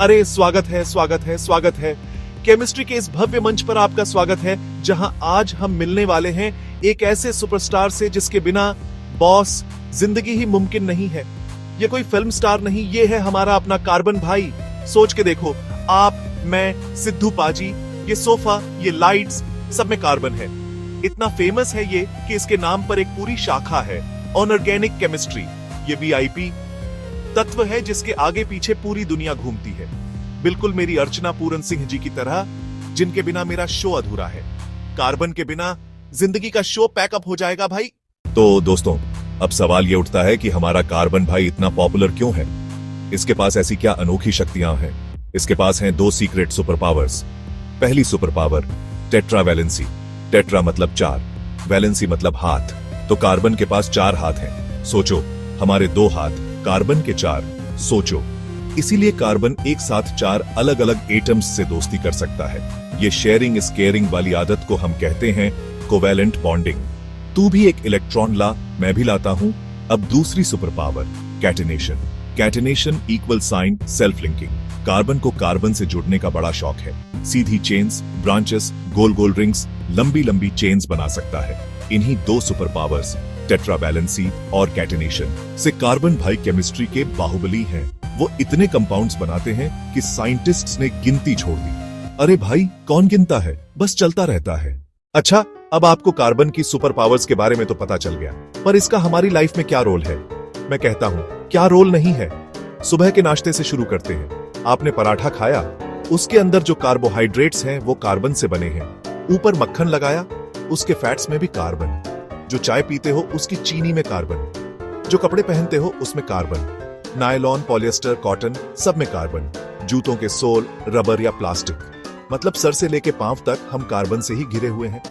अरे स्वागत है, स्वागत है, स्वागत है। केमिस्ट्री के इस भव्य मंच पर आपका स्वागत है, जहां आज हम मिलने वाले हैं एक ऐसे सुपरस्टार से जिसके बिना बॉस जिंदगी ही मुमकिन नहीं है। ये कोई फिल्म स्टार नहीं, ये है हमारा अपना कार्बन भाई। सोच के देखो, आप, मैं, सिद्धू पाजी, ये सोफा, ये लाइट्स, सब में कार्बन है। इतना फेमस है ये कि इसके नाम पर एक पूरी शाखा है, ऑर्गेनिक केमिस्ट्री। ये वीआईपी तत्व है जिसके आगे पीछे पूरी दुनिया घूमती है, बिल्कुल मेरी अर्चना पूरन सिंह जी की तरह, जिनके बिना मेरा शो अधूरा है। कार्बन के बिना जिंदगी का शो पैकअप हो जाएगा भाई। तो दोस्तों, अब सवाल ये उठता है कि हमारा कार्बन भाई इतना पॉपुलर क्यों है? इसके पास ऐसी क्या अनोखी शक्तियां हैं? इसके पास हैं 2 सीक्रेट सुपर पावर्स। पहली super power, tetra valency. Tetra मतलब 4, वैलेंसी मतलब हाथ। तो कार्बन के पास 4 हाथ हैं। सोचो, हमारे 2 हाथ, कार्बन के 4। सोचो, इसीलिए कार्बन एक साथ 4 अलग अलग एटम्स से दोस्ती कर सकता है। ये शेयरिंग इज केयरिंग वाली आदत को हम कहते हैं कोवैलेंट बॉन्डिंग। तू भी एक इलेक्ट्रॉन ला, मैं भी लाता हूं। अब दूसरी super power, catenation. Catenation equal sign self linking. Carbon को कार्बन से जुड़ने का बड़ा शौक है। सीधी चेन्स, ब्रांचेस, गोल गोल रिंग्स, लंबी लंबी चेन्स बना सकता है। इन्हीं 2 सुपर पावर्स, टेट्रा वैलेंसी और कैटेनेशन, से कार्बन भाई केमिस्ट्री के बाहुबली हैं। वो इतने कंपाउंड्स बनाते हैं कि साइंटिस्ट्स ने गिनती छोड़ दी। अरे भाई, कौन गिनता है, बस चलता रहता है। अच्छा, अब आपको कार्बन की सुपर पावर्स के बारे में तो पता चल गया, पर इसका हमारी लाइफ में क्या रोल है? मैं कहता हूं, क्या रोल नहीं है। सुबह के नाश्ते से शुरू करते हैं। आपने पराठा खाया, उसके अंदर जो कार्बोहाइड्रेट्स हैं वो कार्बन से बने हैं। ऊपर मक्खन लगाया, उसके फैट्स में भी कार्बन। जो चाय पीते हो उसकी चीनी में कार्बन। जो कपड़े पहनते हो उसमें कार्बन। नायलॉन, पॉलिएस्टर, कॉटन, सब में कार्बन। जूतों के सोल, रबर या प्लास्टिक, मतलब सर से लेके पांव तक हम कार्बन से ही घिरे हुए हैं।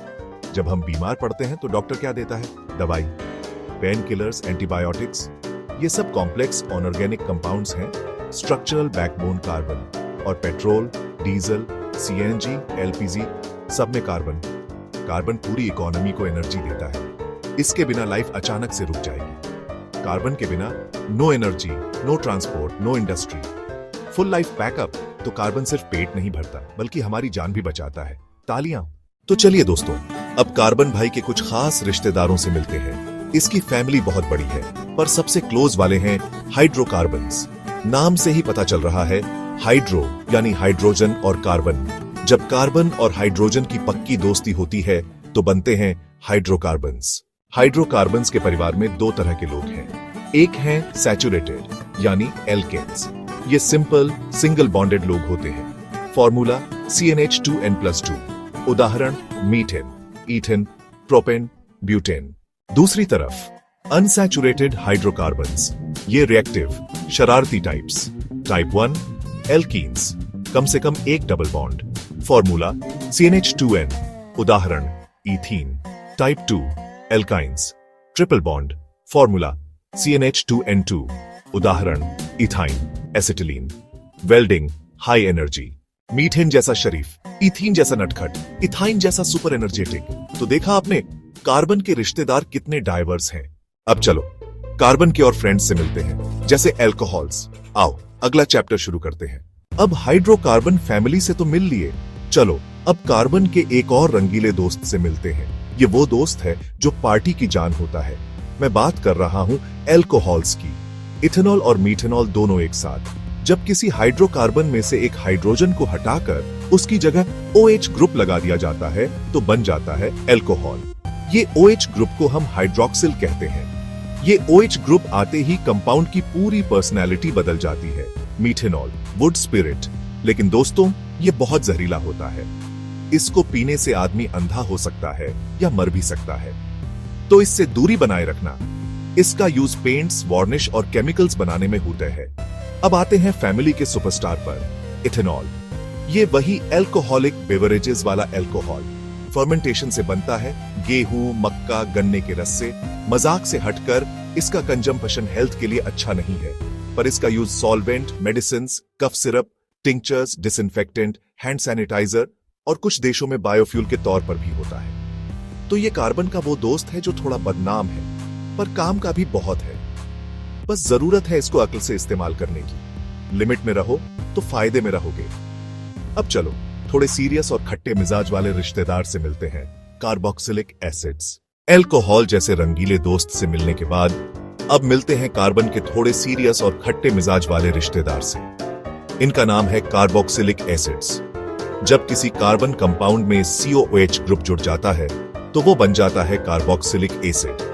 जब हम बीमार पड़ते हैं तो डॉक्टर क्या देता है? दवाई, पेन किलर्स, एंटीबायोटिक्स। ये सब कॉम्प्लेक्स ऑर्गेनिक कंपाउंड्स हैं। Structural backbone carbon. और पेट्रोल, डीजल, सीएनजी, एलपीजी, सब में कार्बन। कार्बन पूरी इकोनॉमी को एनर्जी देता है। इसके बिना लाइफ अचानक से रुक जाएगी। कार्बन के बिना no energy, no transport, no industry. Full life backup. तो कार्बन सिर्फ पेट नहीं भरता, बल्कि हमारी जान भी बचाता है। तालियां। तो चलिए दोस्तों, अब कार्बन भाई के कुछ खास रिश्तेदारों से मिलते हैं। इसकी फैमिली बहुत बड़ी है, पर सबसे क्लोज वाले हैं हाइड्रोकार्बन्स। नाम से ही पता चल रहा है, हाइड्रो यानी हाइड्रोजन और कार्बन। जब कार्बन और हाइड्रोजन की पक्की दोस्ती होती है तो बनते हैं हाइड्रोकार्बन्स। हाइड्रोकार्बन्स के परिवार में 2 तरह के लोग हैं। एक हैं सैचुरेटेड यानी एल्केन्स। ये सिंपल सिंगल बॉन्डेड लोग होते हैं। Formula CnH2n+2। उदाहरण मीथेन, ईथेन, प्रोपेन, ब्यूटेन। दूसरी तरफ अनसैचुरेटेड हाइड्रोकार्बन्स। ये रिएक्टिव, शरारती टाइप्स। टाइप 1 एल्कीन्स, कम से कम एक डबल बॉन्ड। Formula CnH2n। उदाहरण ethene. Type 2 alkynes, triple bond. Formula CnH2n2। उदाहरण ethyne, acetylene. Welding, high energy. Methane जैसा शरीफ, इथीन जैसा नटखट, इथाइन जैसा सुपर एनर्जेटिक। तो देखा आपने, कार्बन के रिश्तेदार कितने डाइवर्स हैं। अब चलो कार्बन के और फ्रेंड्स से मिलते हैं, जैसे एल्कोहल्स। आओ अगला चैप्टर शुरू करते हैं। अब हाइड्रोकार्बन फैमिली से तो मिल लिए, चलो अब कार्बन के एक और रंगीले दोस्त से मिलते हैं। ये वो दोस्त है जो पार्टी की जान होता है। मैं बात कर रहा हूं एल्कोहल्स की। इथेनॉल और मीथेनॉल दोनों एक साथ। जब किसी हाइड्रोकार्बन में से एक हाइड्रोजन को हटाकर उसकी जगह OH ग्रुप लगा दिया जाता है तो बन जाता है एल्कोहल। ये OH ग्रुप को हम हाइड्रोक्सिल कहते हैं। ये OH ग्रुप आते ही कंपाउंड की पूरी पर्सनैलिटी बदल जाती है। Methanol, would spirit. लेकिन दोस्तों, ये बहुत जहरीला होता है। इसको पीने से आदमी अंधा हो सकता है या मर भी सकता है, तो इससे दूरी बनाए रखना। इसका यूज पेंट्स, वार्निश और केमिकल्स बनाने में होता है। अब आते हैं फैमिली के सुपरस्टार पर, इथेनॉल। ये वही एल्कोहलिक बेवरेजेस वाला एल्कोहल। फर्मेंटेशन से बनता है, गेहूं, मक्का, गन्ने के रस से। मजाक से हटकर इसका कंजम्पशन हेल्थ के लिए अच्छा नहीं है, पर इसका use solvent, medicine, cough syrup, tinctures, disinfectant, hand sanitizer और कुछ देशों में बायोफ्यूल के तौर पर भी होता है। तो ये कार्बन का वो दोस्त है जो थोड़ा बदनाम है, पर काम का भी बहुत है। बस जरूरत है इसको अक्ल से इस्तेमाल करने की। लिमिट में रहो तो फायदे में रहोगे। अब चलो थोड़े सीरियस और खट्टे मिजाज वाले रिश्तेदार से मिलते हैं, कार्बोक्सिलिक एसिड्स। अल्कोहल जैसे रंगीले दोस्त से मिलने के बाद अब मिलते हैं कार्बन के थोड़े सीरियस और खट्टे मिजाज वाले रिश्तेदार से। इनका नाम है कार्बोक्सिलिक एसिड्स। जब किसी कार्बन कंपाउंड में COOH ग्रुप जुड़ जाता है तो वो बन जाता है कार्बोक्सिलिक एसिड।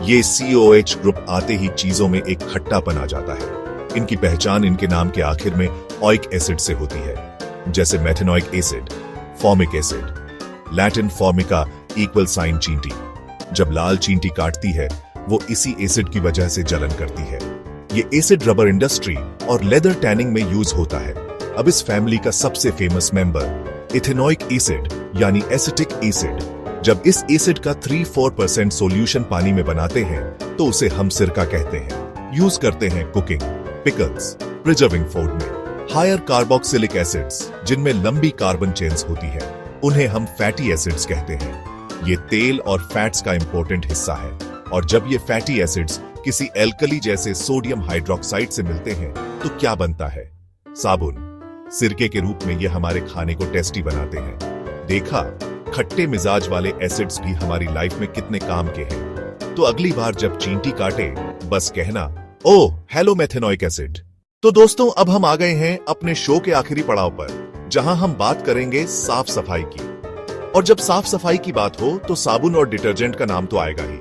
ये COOH ग्रुप आते ही चीजों में एक खट्टापन आ जाता है। इनकी पहचान इनके नाम के आखिर में ओइक एसिड से होती है, जैसे methanoic acid, formic acid. Latin formica equal sign चींटी। जब लाल चींटी काटती है वो इसी एसिड की वजह से जलन करती है। ये एसिड रबर इंडस्ट्री और लेदर टैनिंग में यूज होता है। अब इस फैमिली का सबसे फेमस मेंबर इथेनोइक एसिड यानी एसिटिक एसिड। जब इस एसिड का 3-4% सॉल्यूशन पानी में बनाते हैं तो उसे हम सिरका कहते हैं। यूज करते हैं कुकिंग, पिकल्स, प्रिजर्विंग फूड में। हायर कार्बोक्सिलिक एसिड्स जिनमें लंबी कार्बन चेन्स होती है उन्हें हम फैटी एसिड्स कहते हैं। ये तेल और फैट्स का इंपॉर्टेंट हिस्सा है, और जब ये फैटी एसिड्स किसी एल्कली जैसे सोडियम हाइड्रोक्साइड से मिलते हैं तो क्या बनता है? साबुन। सिरके के रूप में ये हमारे खाने को टेस्टी बनाते हैं। देखा, खट्टे मिजाज वाले एसिड्स भी हमारी लाइफ में कितने काम के हैं। तो अगली बार जब चींटी काटे बस कहना, ओह हेलो मेथेनोइक एसिड। तो दोस्तों अब हम आ गए हैं अपने शो के आखिरी पड़ाव पर, जहां हम बात करेंगे साफ सफाई की। और जब साफ सफाई की बात हो तो साबुन और डिटर्जेंट का नाम तो आएगा ही।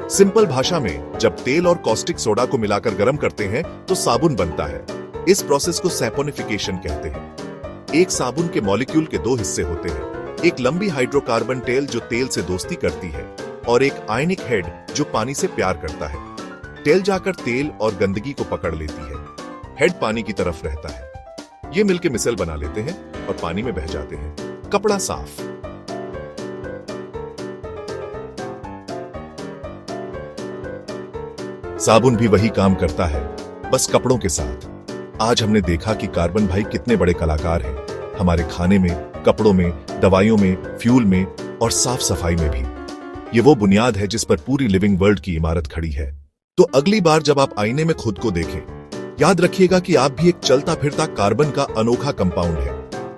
सिंपल भाषा में जब तेल और कॉस्टिक सोडा को मिलाकर गर्म करते हैं तो साबुन बनता है। इस प्रोसेस को सैपोनिफिकेशन कहते हैं। एक साबुन के मॉलिक्यूल के दो हिस्से होते हैं, एक लंबी हाइड्रोकार्बन टेल जो तेल से दोस्ती करती है और एक आयनिक हेड जो पानी से प्यार करता है। टेल जाकर तेल और गंदगी को पकड़ लेती है, हेड पानी की तरफ रहता है। ये मिलके मिसल बना लेते हैं और पानी में बह जाते हैं। कपड़ा साफ। साबुन भी वही काम करता है, बस कपड़ों के साथ। आज हमने देखा कि कार्बन भाई कितने बड़े कलाकार हैं, हमारे खाने में, कपड़ों में, दवाइयों में, फ्यूल में और साफ सफाई में भी। ये वो बुनियाद है जिस पर पूरी लिविंग वर्ल्ड की इमारत खड़ी है। तो अगली बार जब आप आईने में खुद को देखें, याद रखिएगा कि आप भी एक चलता फिरता कार्बन का अनोखा कंपाउंड है।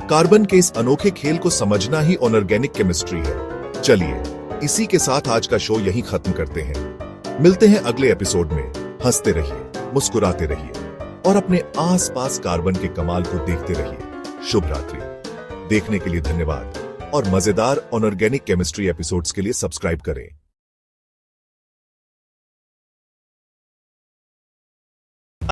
कार्बन के इस अनोखे खेल को समझना ही ऑर्गेनिक केमिस्ट्री है। चलिए इसी के साथ आज का शो यहीं खत्म करते हैं। मिलते हैं अगले एपिसोड में। हंसते रहिए, मुस्कुराते रहिए और अपने आसपास कार्बन के कमाल को देखते रहिए। शुभ रात्रि। देखने के लिए धन्यवाद और मजेदार ऑर्गेनिक केमिस्ट्री एपिसोड्स के लिए सब्सक्राइब करें।